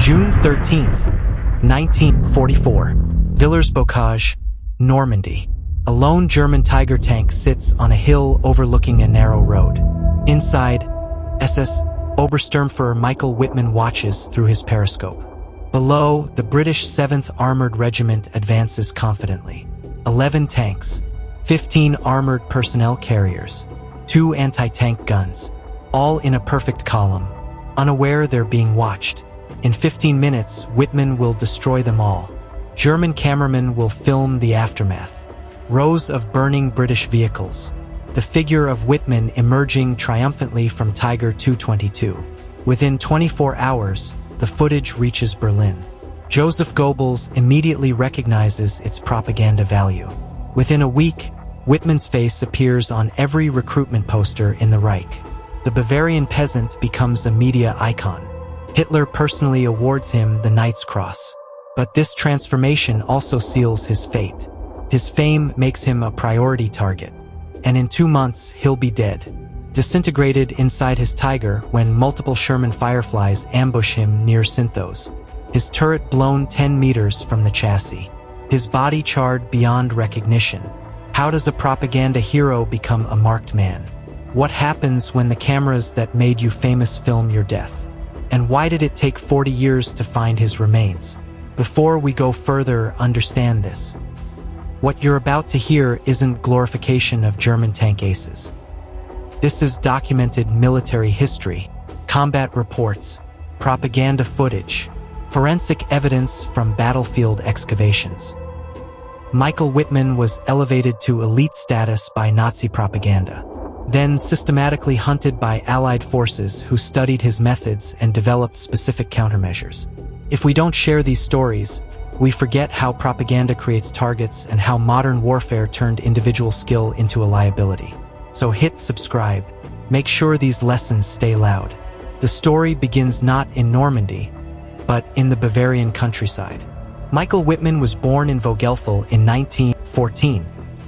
June 13th, 1944. Villers-Bocage, Normandy. A lone German Tiger tank sits on a hill overlooking a narrow road. Inside, SS Obersturmführer Michael Wittmann watches through his periscope. Below, the British 7th Armored Regiment advances confidently. 11 tanks, 15 armored personnel carriers, 2 anti-tank guns, all in a perfect column, unaware they're being watched. In 15 minutes, Wittmann will destroy them all. German cameramen will film the aftermath. Rows of burning British vehicles. The figure of Wittmann emerging triumphantly from Tiger 222. Within 24 hours, the footage reaches Berlin. Joseph Goebbels immediately recognizes its propaganda value. Within a week, Wittmann's face appears on every recruitment poster in the Reich. The Bavarian peasant becomes a media icon. Hitler personally awards him the Knight's Cross. But this transformation also seals his fate. His fame makes him a priority target. And in 2 months, he'll be dead, disintegrated inside his Tiger when multiple Sherman Fireflies ambush him near Cintheaux. His turret blown 10 meters from the chassis. His body charred beyond recognition. How does a propaganda hero become a marked man? What happens when the cameras that made you famous film your death? And why did it take 40 years to find his remains? Before we go further, understand this. What you're about to hear isn't glorification of German tank aces. This is documented military history, combat reports, propaganda footage, forensic evidence from battlefield excavations. Michael Wittmann was elevated to elite status by Nazi propaganda, then systematically hunted by Allied forces who studied his methods and developed specific countermeasures. If we don't share these stories, we forget how propaganda creates targets and how modern warfare turned individual skill into a liability. So hit subscribe. Make sure these lessons stay loud. The story begins not in Normandy, but in the Bavarian countryside. Michael Wittmann was born in Vogelfeld in 1914,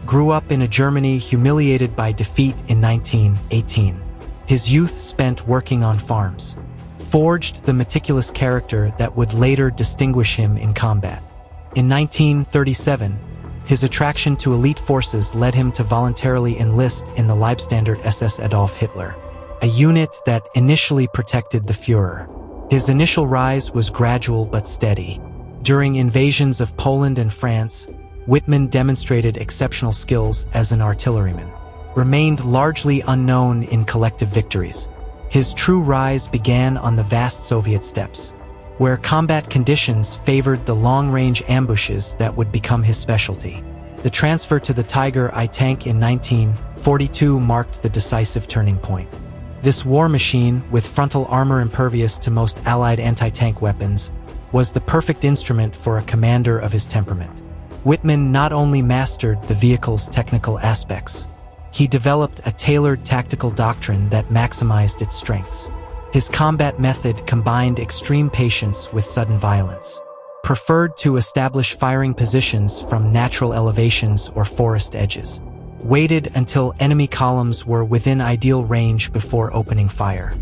grew up in a Germany humiliated by defeat in 1918. His youth spent working on farms, forged the meticulous character that would later distinguish him in combat. In 1937, his attraction to elite forces led him to voluntarily enlist in the Leibstandard SS Adolf Hitler, a unit that initially protected the Führer. His initial rise was gradual but steady. During invasions of Poland and France, Wittmann demonstrated exceptional skills as an artilleryman, remained largely unknown in collective victories. His true rise began on the vast Soviet steppes, where combat conditions favored the long-range ambushes that would become his specialty. The transfer to the Tiger I tank in 1942 marked the decisive turning point. This war machine, with frontal armor impervious to most Allied anti-tank weapons, was the perfect instrument for a commander of his temperament. Wittmann not only mastered the vehicle's technical aspects, he developed a tailored tactical doctrine that maximized its strengths. His combat method combined extreme patience with sudden violence, preferred to establish firing positions from natural elevations or forest edges, waited until enemy columns were within ideal range before opening fire.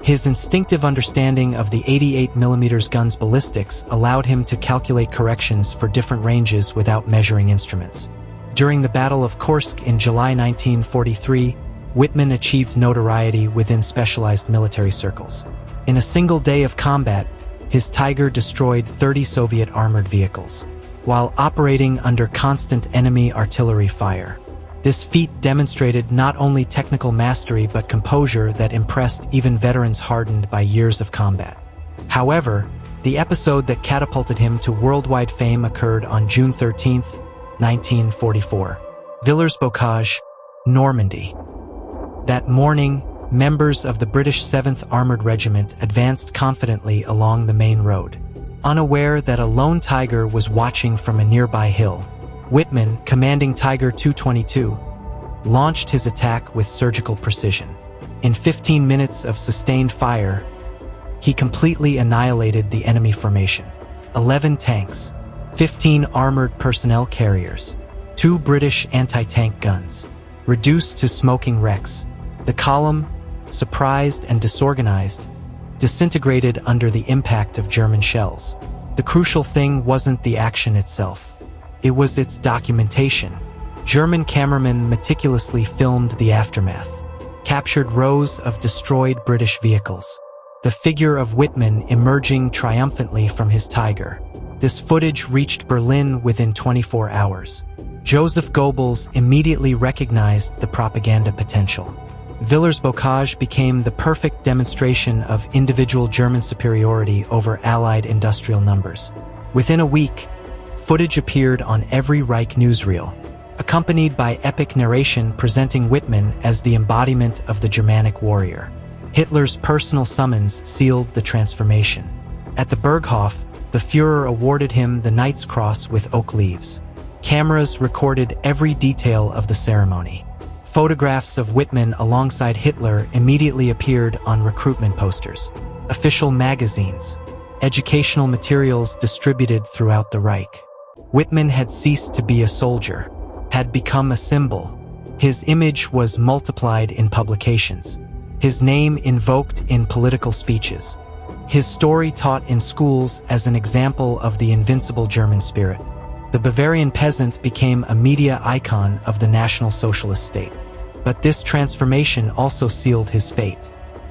His instinctive understanding of the 88mm gun's ballistics allowed him to calculate corrections for different ranges without measuring instruments. During the Battle of Kursk in July 1943, Wittmann achieved notoriety within specialized military circles. In a single day of combat, his Tiger destroyed 30 Soviet armored vehicles, while operating under constant enemy artillery fire. This feat demonstrated not only technical mastery but composure that impressed even veterans hardened by years of combat. However, the episode that catapulted him to worldwide fame occurred on June 13, 1944, Villers-Bocage, Normandy. That morning, members of the British 7th Armored Regiment advanced confidently along the main road. Unaware that a lone Tiger was watching from a nearby hill, Wittmann, commanding Tiger 222, launched his attack with surgical precision. In 15 minutes of sustained fire, he completely annihilated the enemy formation. 11 tanks, 15 armored personnel carriers, 2 British anti-tank guns, reduced to smoking wrecks. The column, surprised and disorganized, disintegrated under the impact of German shells. The crucial thing wasn't the action itself. It was its documentation. German cameramen meticulously filmed the aftermath, captured rows of destroyed British vehicles, the figure of Wittmann emerging triumphantly from his Tiger. This footage reached Berlin within 24 hours. Joseph Goebbels immediately recognized the propaganda potential. Villers-Bocage became the perfect demonstration of individual German superiority over Allied industrial numbers. Within a week, footage appeared on every Reich newsreel, accompanied by epic narration presenting Wittmann as the embodiment of the Germanic warrior. Hitler's personal summons sealed the transformation. At the Berghof, the Führer awarded him the Knight's Cross with oak leaves. Cameras recorded every detail of the ceremony. Photographs of Wittmann alongside Hitler immediately appeared on recruitment posters, official magazines, educational materials distributed throughout the Reich. Wittmann had ceased to be a soldier, had become a symbol. His image was multiplied in publications, his name invoked in political speeches, his story taught in schools as an example of the invincible German spirit. The Bavarian peasant became a media icon of the National Socialist state. But this transformation also sealed his fate.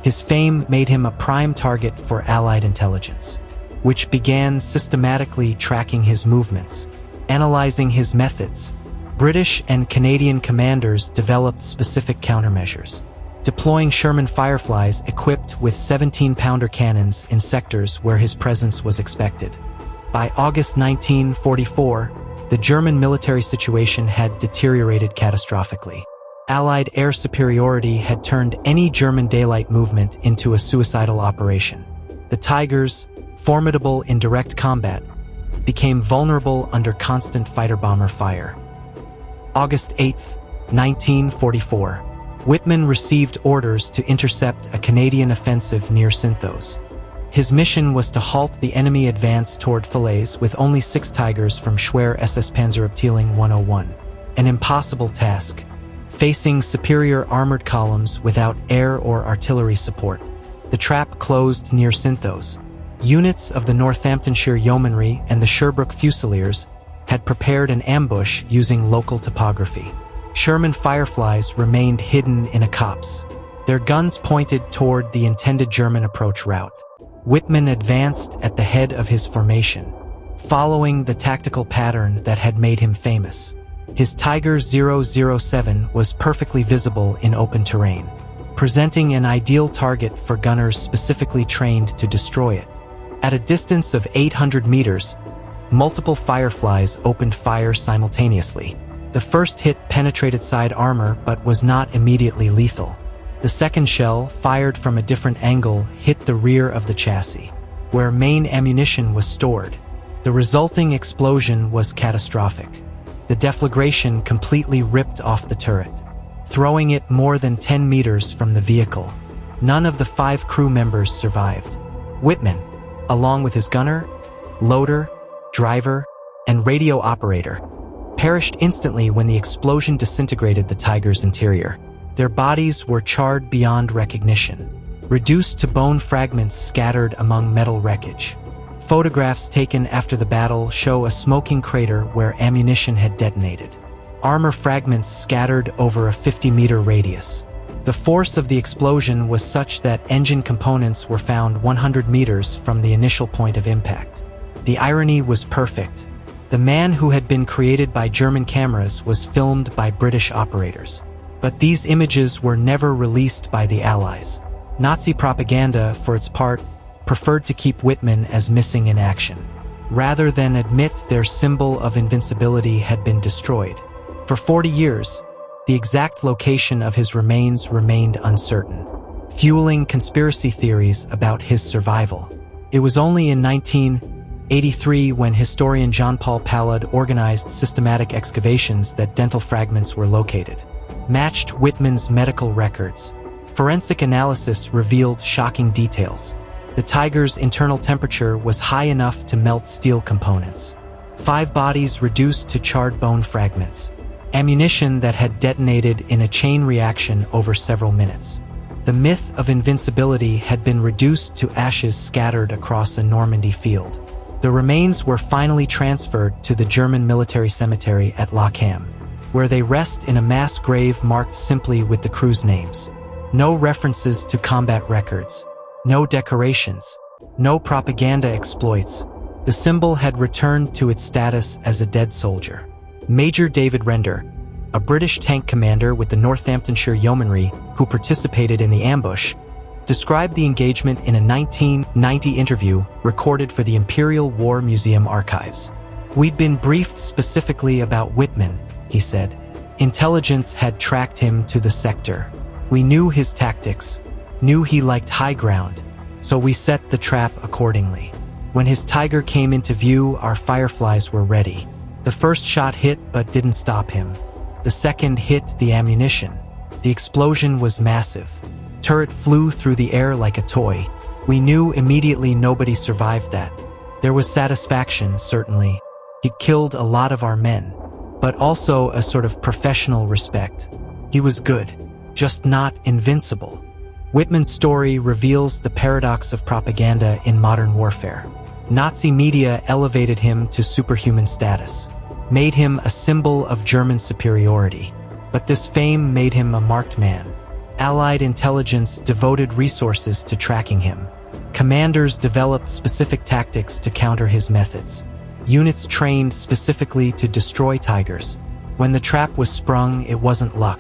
His fame made him a prime target for Allied intelligence, which began systematically tracking his movements, analyzing his methods. British and Canadian commanders developed specific countermeasures, deploying Sherman Fireflies equipped with 17-pounder cannons in sectors where his presence was expected. By August 1944, the German military situation had deteriorated catastrophically. Allied air superiority had turned any German daylight movement into a suicidal operation. The Tigers, formidable in direct combat, became vulnerable under constant fighter-bomber fire. August 8, 1944. Wittmann received orders to intercept a Canadian offensive near Cintheaux. His mission was to halt the enemy advance toward Falaise with only 6 Tigers from Schwer SS Panzerabteilung 101. An impossible task, facing superior armored columns without air or artillery support. The trap closed near Cintheaux. Units of the Northamptonshire Yeomanry and the Sherbrooke Fusiliers had prepared an ambush using local topography. Sherman Fireflies remained hidden in a copse, their guns pointed toward the intended German approach route. Wittmann advanced at the head of his formation, following the tactical pattern that had made him famous. His Tiger 007 was perfectly visible in open terrain, presenting an ideal target for gunners specifically trained to destroy it. At a distance of 800 meters, multiple Fireflies opened fire simultaneously. The first hit penetrated side armor but was not immediately lethal. The second shell, fired from a different angle, hit the rear of the chassis, where main ammunition was stored. The resulting explosion was catastrophic. The deflagration completely ripped off the turret, throwing it more than 10 meters from the vehicle. None of the 5 crew members survived. Wittmann, along with his gunner, loader, driver, and radio operator, perished instantly when the explosion disintegrated the Tiger's interior. Their bodies were charred beyond recognition, reduced to bone fragments scattered among metal wreckage. Photographs taken after the battle show a smoking crater where ammunition had detonated. Armor fragments scattered over a 50-meter radius. The force of the explosion was such that engine components were found 100 meters from the initial point of impact. The irony was perfect. The man who had been created by German cameras was filmed by British operators. But these images were never released by the Allies. Nazi propaganda, for its part, preferred to keep Wittmann as missing in action, rather than admit their symbol of invincibility had been destroyed. For 40 years, the exact location of his remains remained uncertain, fueling conspiracy theories about his survival. It was only in 1983 when historian Jean-Paul Pallad organized systematic excavations that dental fragments were located. Matched Wittmann's medical records. Forensic analysis revealed shocking details. The Tiger's internal temperature was high enough to melt steel components. 5 bodies reduced to charred bone fragments. Ammunition that had detonated in a chain reaction over several minutes. The myth of invincibility had been reduced to ashes scattered across a Normandy field. The remains were finally transferred to the German military cemetery at Lochham, where they rest in a mass grave marked simply with the crew's names. No references to combat records, no decorations, no propaganda exploits. The symbol had returned to its status as a dead soldier. Major David Render, a British tank commander with the Northamptonshire Yeomanry who participated in the ambush, described the engagement in a 1990 interview recorded for the Imperial War Museum archives. "We'd been briefed specifically about Wittmann," he said. "Intelligence had tracked him to the sector. We knew his tactics, knew he liked high ground, so we set the trap accordingly. When his Tiger came into view, our Fireflies were ready. The first shot hit but didn't stop him. The second hit the ammunition. The explosion was massive. Turret flew through the air like a toy. We knew immediately nobody survived that. There was satisfaction, certainly. He killed a lot of our men, but also a sort of professional respect. He was good, just not invincible." Wittmann's story reveals the paradox of propaganda in modern warfare. Nazi media elevated him to superhuman status, made him a symbol of German superiority. But this fame made him a marked man. Allied intelligence devoted resources to tracking him. Commanders developed specific tactics to counter his methods. Units trained specifically to destroy Tigers. When the trap was sprung, it wasn't luck.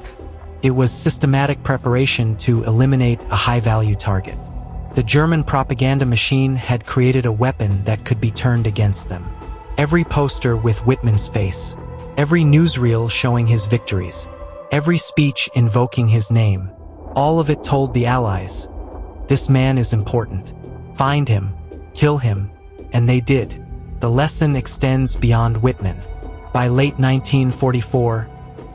It was systematic preparation to eliminate a high-value target. The German propaganda machine had created a weapon that could be turned against them. Every poster with Wittmann's face, every newsreel showing his victories, every speech invoking his name, all of it told the Allies, "This man is important. Find him, kill him," and they did. The lesson extends beyond Wittmann. By late 1944,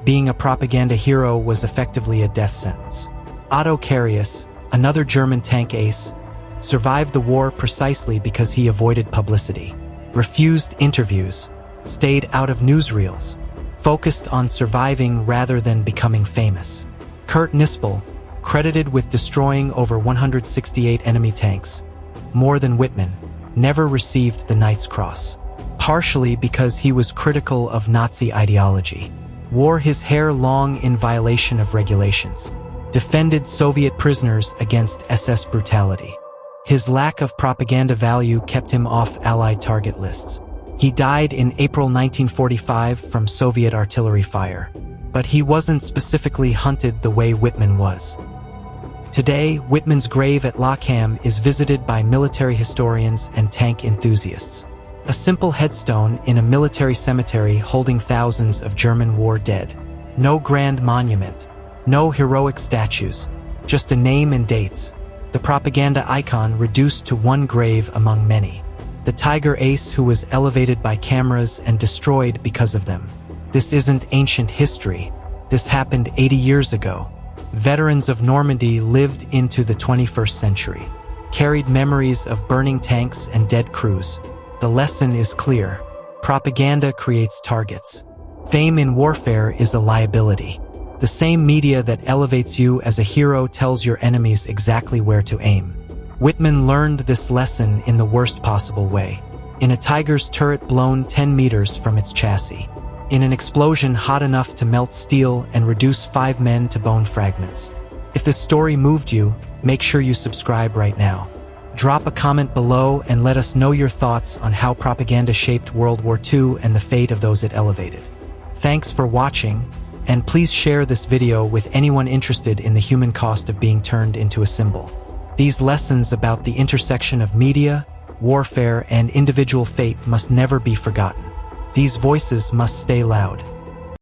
being a propaganda hero was effectively a death sentence. Otto Carius, another German tank ace, survived the war precisely because he avoided publicity, refused interviews, stayed out of newsreels, focused on surviving rather than becoming famous. Kurt Nispel, credited with destroying over 168 enemy tanks, more than Wittmann, never received the Knight's Cross, partially because he was critical of Nazi ideology, wore his hair long in violation of regulations, defended Soviet prisoners against SS brutality. His lack of propaganda value kept him off Allied target lists. He died in April 1945 from Soviet artillery fire, but he wasn't specifically hunted the way Wittmann was. Today, Wittmann's grave at Lochham is visited by military historians and tank enthusiasts. A simple headstone in a military cemetery holding thousands of German war dead. No grand monument, no heroic statues, just a name and dates. The propaganda icon reduced to one grave among many. The Tiger ace who was elevated by cameras and destroyed because of them. This isn't ancient history. This happened 80 years ago. Veterans of Normandy lived into the 21st century, carried memories of burning tanks and dead crews. The lesson is clear. Propaganda creates targets. Fame in warfare is a liability. The same media that elevates you as a hero tells your enemies exactly where to aim. Wittmann learned this lesson in the worst possible way. In a Tiger's turret blown 10 meters from its chassis. In an explosion hot enough to melt steel and reduce 5 men to bone fragments. If this story moved you, make sure you subscribe right now. Drop a comment below and let us know your thoughts on how propaganda shaped World War II and the fate of those it elevated. Thanks for watching, and please share this video with anyone interested in the human cost of being turned into a symbol. These lessons about the intersection of media, warfare, and individual fate must never be forgotten. These voices must stay loud.